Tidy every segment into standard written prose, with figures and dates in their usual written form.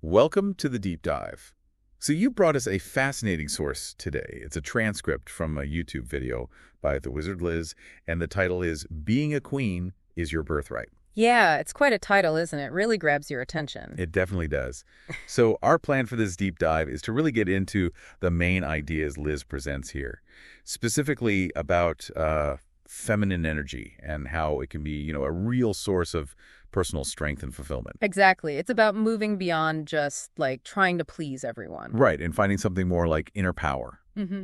Welcome to the deep dive. So you brought us a fascinating source today. It's a transcript from a YouTube video by Thewizardliz, and the title is Being a Queen is Your Birthright. Yeah, it's quite a title, isn't it? Really grabs your attention. It definitely does. So our plan for this deep dive is to really get into the main ideas Liz presents here, specifically about feminine energy and how it can be, a real source of personal strength and fulfillment. Exactly. It's about moving beyond just, like, trying to please everyone. Right, and finding something more like inner power. Mm-hmm.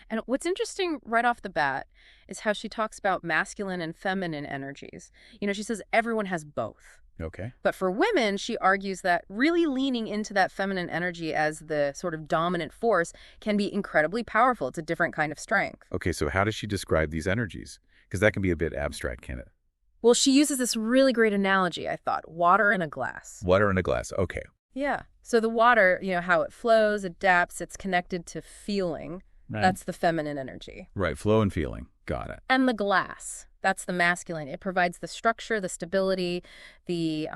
And what's interesting right off the bat is how she talks about masculine and feminine energies. She says everyone has both. Okay. But for women, she argues that really leaning into that feminine energy as the sort of dominant force can be incredibly powerful. It's a different kind of strength. Okay, so how does she describe these energies? Because that can be a bit abstract, can it? Well, she uses this really great analogy, I thought. Water in a glass. Water in a glass. Okay. Yeah. So the water, how it flows, adapts, it's connected to feeling. Right. That's the feminine energy. Right, flow and feeling. Got it. And the glass, that's the masculine. It provides the structure, the stability, the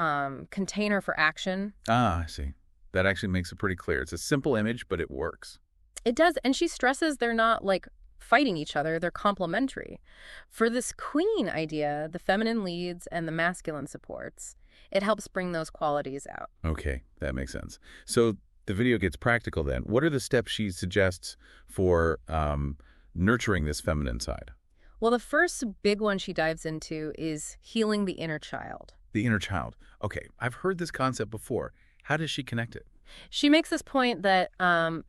container for action. Ah, I see. That actually makes it pretty clear. It's a simple image, but it works. It does. And she stresses they're not, like, fighting each other. They're complementary. For this queen idea, the feminine leads and the masculine supports. It helps bring those qualities out. Okay, that makes sense. So the video gets practical then. What are the steps she suggests for nurturing this feminine side? Well, the first big one she dives into is healing the inner child. The inner child. Okay, I've heard this concept before. How does she connect it? She makes this point that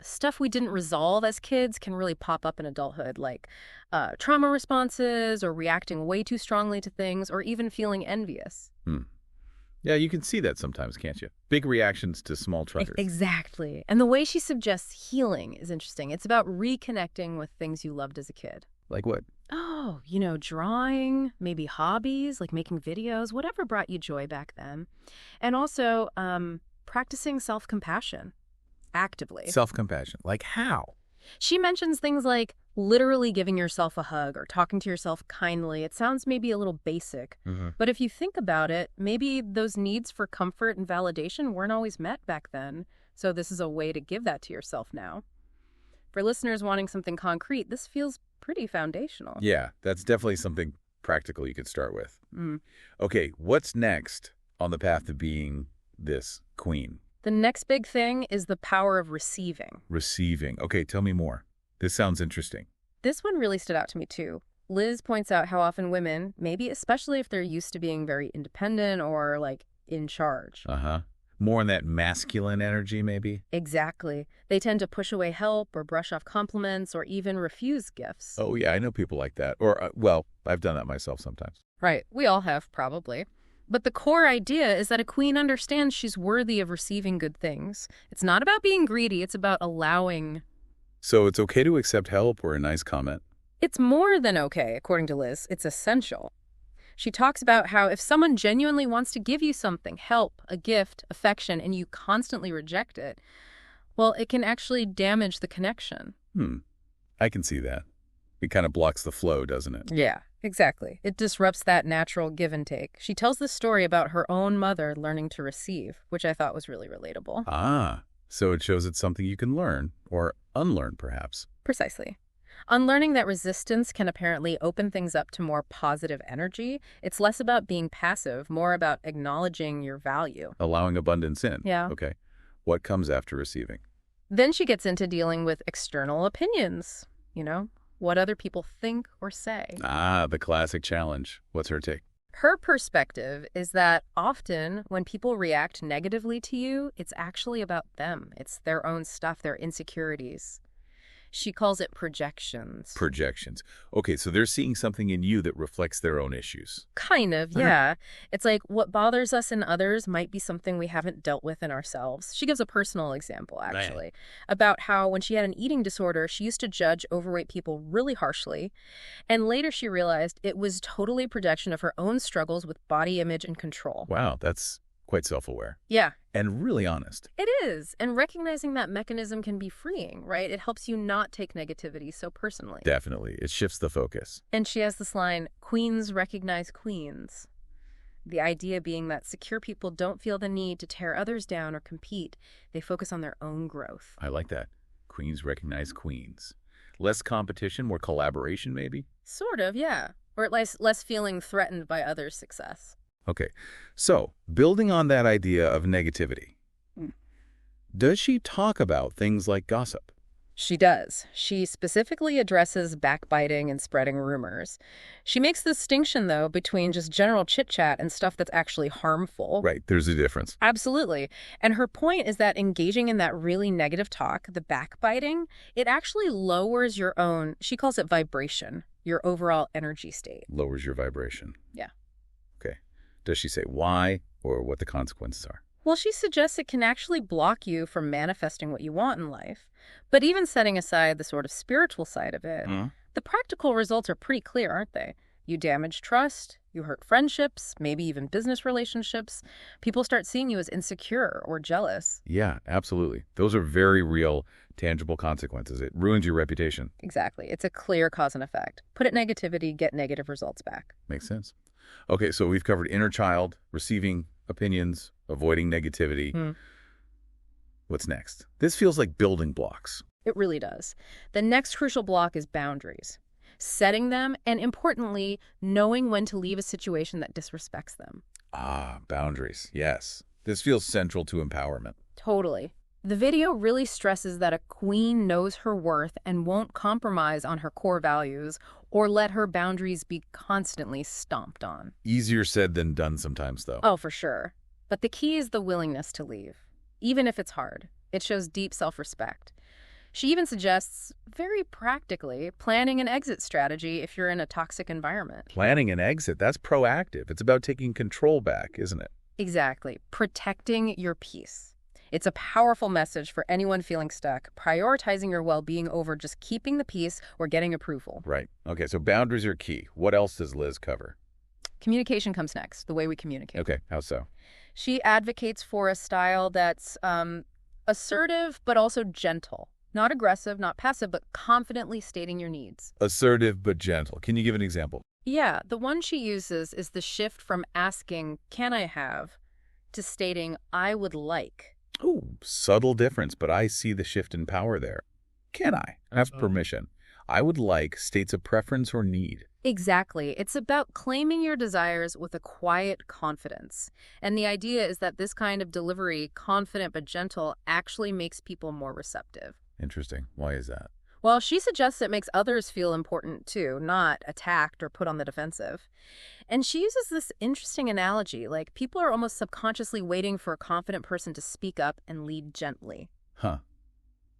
stuff we didn't resolve as kids can really pop up in adulthood, like trauma responses or reacting way too strongly to things or even feeling envious. Yeah, you can see that sometimes, can't you? Big reactions to small triggers. Exactly. And the way she suggests healing is interesting. It's about reconnecting with things you loved as a kid. Like what? Oh, drawing, maybe hobbies, like making videos, whatever brought you joy back then. And also practicing self-compassion actively. Self-compassion. Like how? She mentions things like literally giving yourself a hug or talking to yourself kindly. It sounds maybe a little basic, but if you think about it, maybe those needs for comfort and validation weren't always met back then. So this is a way to give that to yourself now. For listeners wanting something concrete, this feels pretty foundational. Yeah, that's definitely something practical you could start with. Okay, what's next on the path to being this queen? The next big thing is the power of receiving. Receiving. Okay, tell me more. This sounds interesting. This one really stood out to me too. Liz points out how often women, maybe especially if they're used to being very independent or like in charge. More in that masculine energy, maybe? Exactly. They tend to push away help or brush off compliments or even refuse gifts. Oh, yeah, I know people like that. Or, well, I've done that myself sometimes. Right. We all have, probably. But the core idea is that a queen understands she's worthy of receiving good things. It's not about being greedy. It's about allowing. So it's okay to accept help or a nice comment? It's more than okay, according to Liz. It's essential. She talks about how if someone genuinely wants to give you something, help, a gift, affection, and you constantly reject it, well, it can actually damage the connection. I can see that. It kind of blocks the flow, doesn't it? Yeah, exactly. It disrupts that natural give and take. She tells this story about her own mother learning to receive, which I thought was really relatable. Ah, so it shows it's something you can learn, or unlearn, perhaps. Precisely. Unlearning that resistance can apparently open things up to more positive energy. It's less about being passive, more about acknowledging your value. Allowing abundance in. Yeah. Okay. What comes after receiving? Then she gets into dealing with external opinions, what other people think or say. Ah, the classic challenge. What's her take? Her perspective is that often when people react negatively to you, it's actually about them. It's their own stuff, their insecurities. She calls it projections. Projections. Okay, so they're seeing something in you that reflects their own issues. Kind of, yeah. It's like what bothers us in others might be something we haven't dealt with in ourselves. She gives a personal example, actually, about how when she had an eating disorder, she used to judge overweight people really harshly. And later she realized it was totally a projection of her own struggles with body image and control. Wow, that's quite self-aware. Yeah. And really honest. It is. And recognizing that mechanism can be freeing, right? It helps you not take negativity so personally. Definitely. It shifts the focus. And she has this line, queens recognize queens. The idea being that secure people don't feel the need to tear others down or compete. They focus on their own growth. I like that. Queens recognize queens. Less competition, more collaboration, maybe? Sort of, yeah. Or at least less feeling threatened by others' success. Okay, so building on that idea of negativity, does she talk about things like gossip? She does. She specifically addresses backbiting and spreading rumors. She makes the distinction, though, between just general chit-chat and stuff that's actually harmful. Right, there's a difference. Absolutely. And her point is that engaging in that really negative talk, the backbiting, it actually lowers your own, she calls it vibration, your overall energy state. Lowers your vibration. Yeah. Okay. Does she say why or what the consequences are? Well, she suggests it can actually block you from manifesting what you want in life. But even setting aside the sort of spiritual side of it, the practical results are pretty clear, aren't they? You damage trust, you hurt friendships, maybe even business relationships. People start seeing you as insecure or jealous. Yeah, absolutely. Those are very real, tangible consequences. It ruins your reputation. Exactly. It's a clear cause and effect. Put it negativity, get negative results back. Makes sense. Okay, so we've covered inner child, receiving opinions, avoiding negativity. What's next? This feels like building blocks. It really does. The next crucial block is boundaries. Setting them, and importantly, knowing when to leave a situation that disrespects them. Ah, boundaries. Yes. This feels central to empowerment. Totally. The video really stresses that a queen knows her worth and won't compromise on her core values or let her boundaries be constantly stomped on. Easier said than done sometimes, though. Oh, for sure. But the key is the willingness to leave. Even if it's hard, it shows deep self-respect. She even suggests, very practically, planning an exit strategy if you're in a toxic environment. Planning an exit, that's proactive. It's about taking control back, isn't it? Exactly. Protecting your peace. It's a powerful message for anyone feeling stuck, prioritizing your well-being over just keeping the peace or getting approval. Right. Okay, so boundaries are key. What else does Liz cover? Communication comes next, the way we communicate. Okay, how so? She advocates for a style that's assertive but also gentle. Not aggressive, not passive, but confidently stating your needs. Assertive but gentle. Can you give an example? Yeah, the one she uses is the shift from asking, can I have, to stating, I would like. Oh, subtle difference, but I see the shift in power there. Can I have permission? I would like states a preference or need. Exactly. It's about claiming your desires with a quiet confidence. And the idea is that this kind of delivery, confident but gentle, actually makes people more receptive. Interesting. Why is that? Well, she suggests it makes others feel important too, not attacked or put on the defensive. And she uses this interesting analogy, like people are almost subconsciously waiting for a confident person to speak up and lead gently. Huh.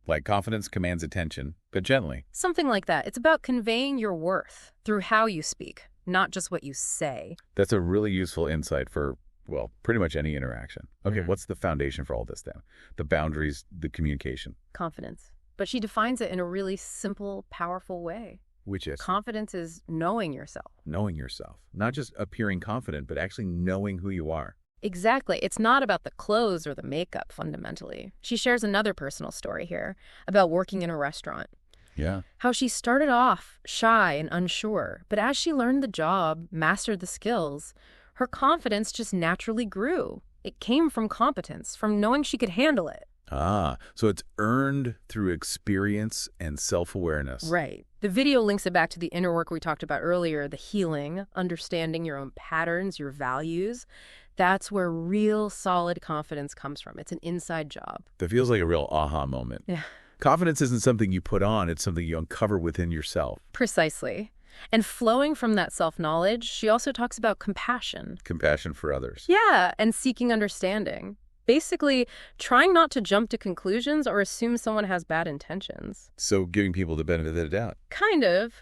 Like confidence commands attention, but gently. Something like that. It's about conveying your worth through how you speak, not just what you say. That's a really useful insight for, well, pretty much any interaction. Okay, what's the foundation for all this then? The boundaries, the communication. Confidence. But she defines it in a really simple, powerful way. Which is? Confidence is knowing yourself. Knowing yourself. Not just appearing confident, but actually knowing who you are. Exactly. It's not about the clothes or the makeup, fundamentally. She shares another personal story here about working in a restaurant. Yeah. How she started off shy and unsure, but as she learned the job, mastered the skills, her confidence just naturally grew. It came from competence, from knowing she could handle it. Ah, so it's earned through experience and self-awareness. Right. The video links it back to the inner work we talked about earlier, the healing, understanding your own patterns, your values. That's where real solid confidence comes from. It's an inside job. That feels like a real aha moment. Yeah. Confidence isn't something you put on, it's something you uncover within yourself. Precisely. And flowing from that self-knowledge, she also talks about compassion. Compassion for others. Yeah, and seeking understanding. Basically, trying not to jump to conclusions or assume someone has bad intentions. So giving people the benefit of the doubt. Kind of,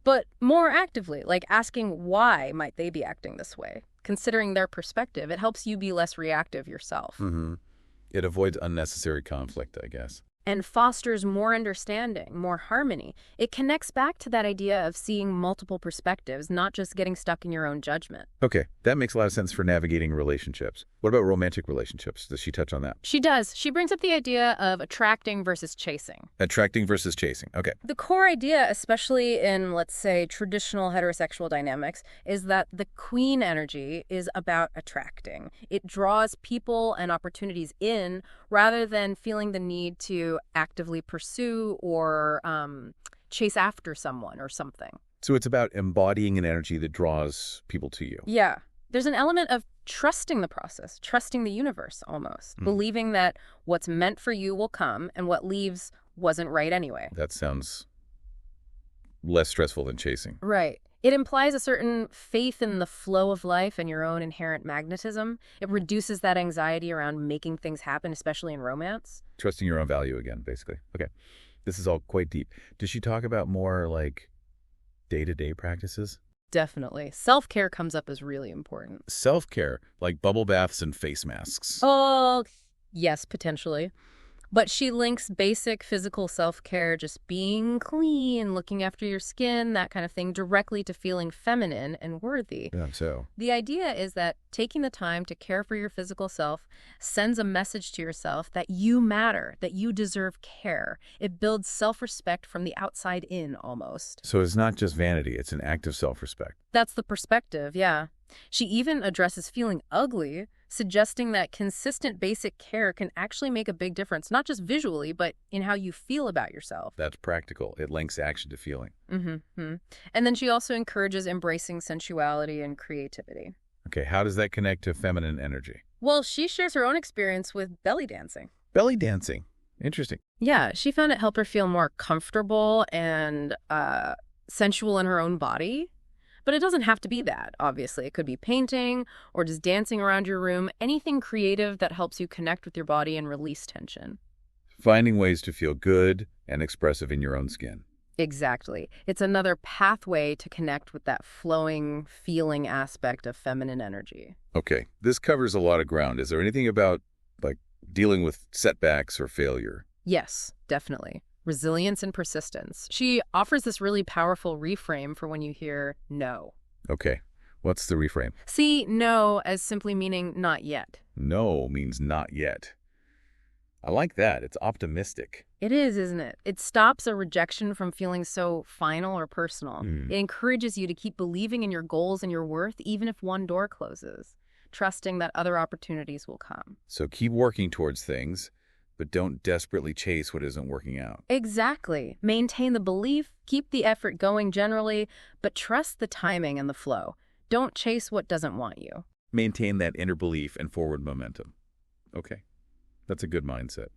but more actively, like asking why might they be acting this way. Considering their perspective, it helps you be less reactive yourself. It avoids unnecessary conflict, I guess. and fosters more understanding, more harmony. It connects back to that idea of seeing multiple perspectives, not just getting stuck in your own judgment. Okay, that makes a lot of sense for navigating relationships. What about romantic relationships? Does she touch on that? She does. She brings up the idea of attracting versus chasing. Attracting versus chasing. Okay. The core idea, especially in, let's say, traditional heterosexual dynamics, is that the queen energy is about attracting. It draws people and opportunities in rather than feeling the need to actively pursue or chase after someone or something. So it's about embodying an energy that draws people to you. Yeah. There's an element of trusting the process, trusting the universe almost, believing that what's meant for you will come and what leaves wasn't right anyway. That sounds less stressful than chasing. Right. It implies a certain faith in the flow of life and your own inherent magnetism. It reduces that anxiety around making things happen, especially in romance. Trusting your own value again, basically. Okay. This is all quite deep. Does she talk about more like day-to-day practices? Definitely. Self-care comes up as really important. Self-care, like bubble baths and face masks. Oh, yes, potentially. But she links basic physical self-care, just being clean, looking after your skin, that kind of thing, directly to feeling feminine and worthy. Yeah, so. The idea is that taking the time to care for your physical self sends a message to yourself that you matter, that you deserve care. It builds self-respect from the outside in, almost. So it's not just vanity, it's an act of self-respect. That's the perspective, yeah. She even addresses feeling ugly, suggesting that consistent basic care can actually make a big difference, not just visually, but in how you feel about yourself. That's practical. It links action to feeling. Mm-hmm. And then she also encourages embracing sensuality and creativity. Okay, how does that connect to feminine energy? Well, she shares her own experience with belly dancing. Belly dancing. Interesting. Yeah, she found it helped her feel more comfortable and sensual in her own body. But it doesn't have to be that, obviously. It could be painting or just dancing around your room, anything creative that helps you connect with your body and release tension. Finding ways to feel good and expressive in your own skin. Exactly. It's another pathway to connect with that flowing, feeling aspect of feminine energy. Okay, this covers a lot of ground. Is there anything about, like, dealing with setbacks or failure? Yes, definitely. Resilience and persistence. She offers this really powerful reframe for when you hear no. Okay, what's the reframe? See no as simply meaning not yet. No means not yet. I like that. It's optimistic. It is, isn't it? It stops a rejection from feeling so final or personal. It encourages you to keep believing in your goals and your worth, even if one door closes, trusting that other opportunities will come. So keep working towards things, but don't desperately chase what isn't working out. Exactly. Maintain the belief, keep the effort going generally, but trust the timing and the flow. Don't chase what doesn't want you. Maintain that inner belief and forward momentum. Okay, that's a good mindset.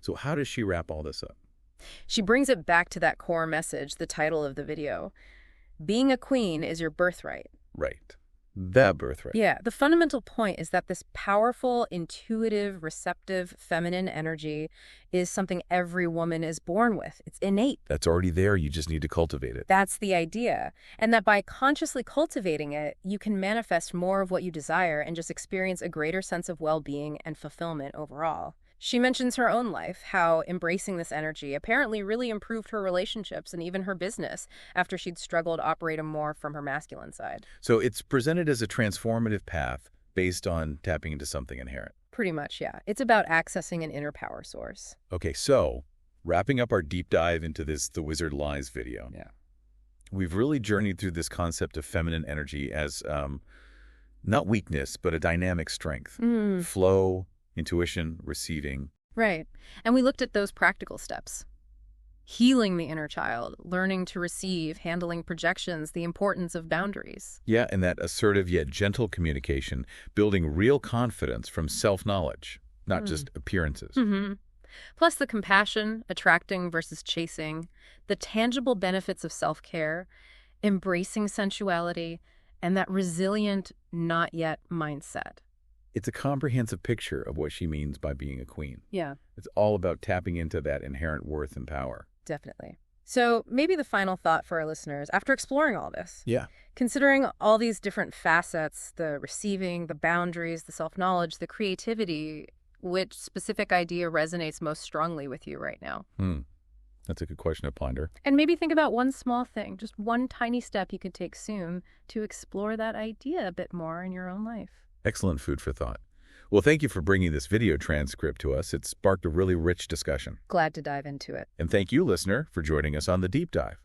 So how does she wrap all this up? She brings it back to that core message, the title of the video. Being a queen is your birthright. Right. The birthright. Yeah, the fundamental point is that this powerful, intuitive, receptive, feminine energy is something every woman is born with. It's innate. That's already there. You just need to cultivate it. That's the idea. And that by consciously cultivating it, you can manifest more of what you desire and just experience a greater sense of well-being and fulfillment overall. She mentions her own life, how embracing this energy apparently really improved her relationships and even her business after she'd struggled operating more from her masculine side. So it's presented as a transformative path based on tapping into something inherent. Pretty much, yeah. It's about accessing an inner power source. Okay, so wrapping up our deep dive into this Thewizardliz video. Yeah. We've really journeyed through this concept of feminine energy as not weakness, but a dynamic strength. Flow, intuition, receiving. Right. And we looked at those practical steps. Healing the inner child, learning to receive, handling projections, the importance of boundaries. Yeah, and that assertive yet gentle communication, building real confidence from self-knowledge, not just appearances. Plus the compassion, attracting versus chasing, the tangible benefits of self-care, embracing sensuality, and that resilient, not yet mindset. It's a comprehensive picture of what she means by being a queen. Yeah. It's all about tapping into that inherent worth and power. Definitely. So maybe the final thought for our listeners, after exploring all this, Yeah. considering all these different facets, the receiving, the boundaries, the self-knowledge, the creativity, which specific idea resonates most strongly with you right now. That's a good question to ponder. And maybe think about one small thing, just one tiny step you could take soon to explore that idea a bit more in your own life. Excellent food for thought. Well, thank you for bringing this video transcript to us. It sparked a really rich discussion. Glad to dive into it. And thank you, listener, for joining us on the Deep Dive.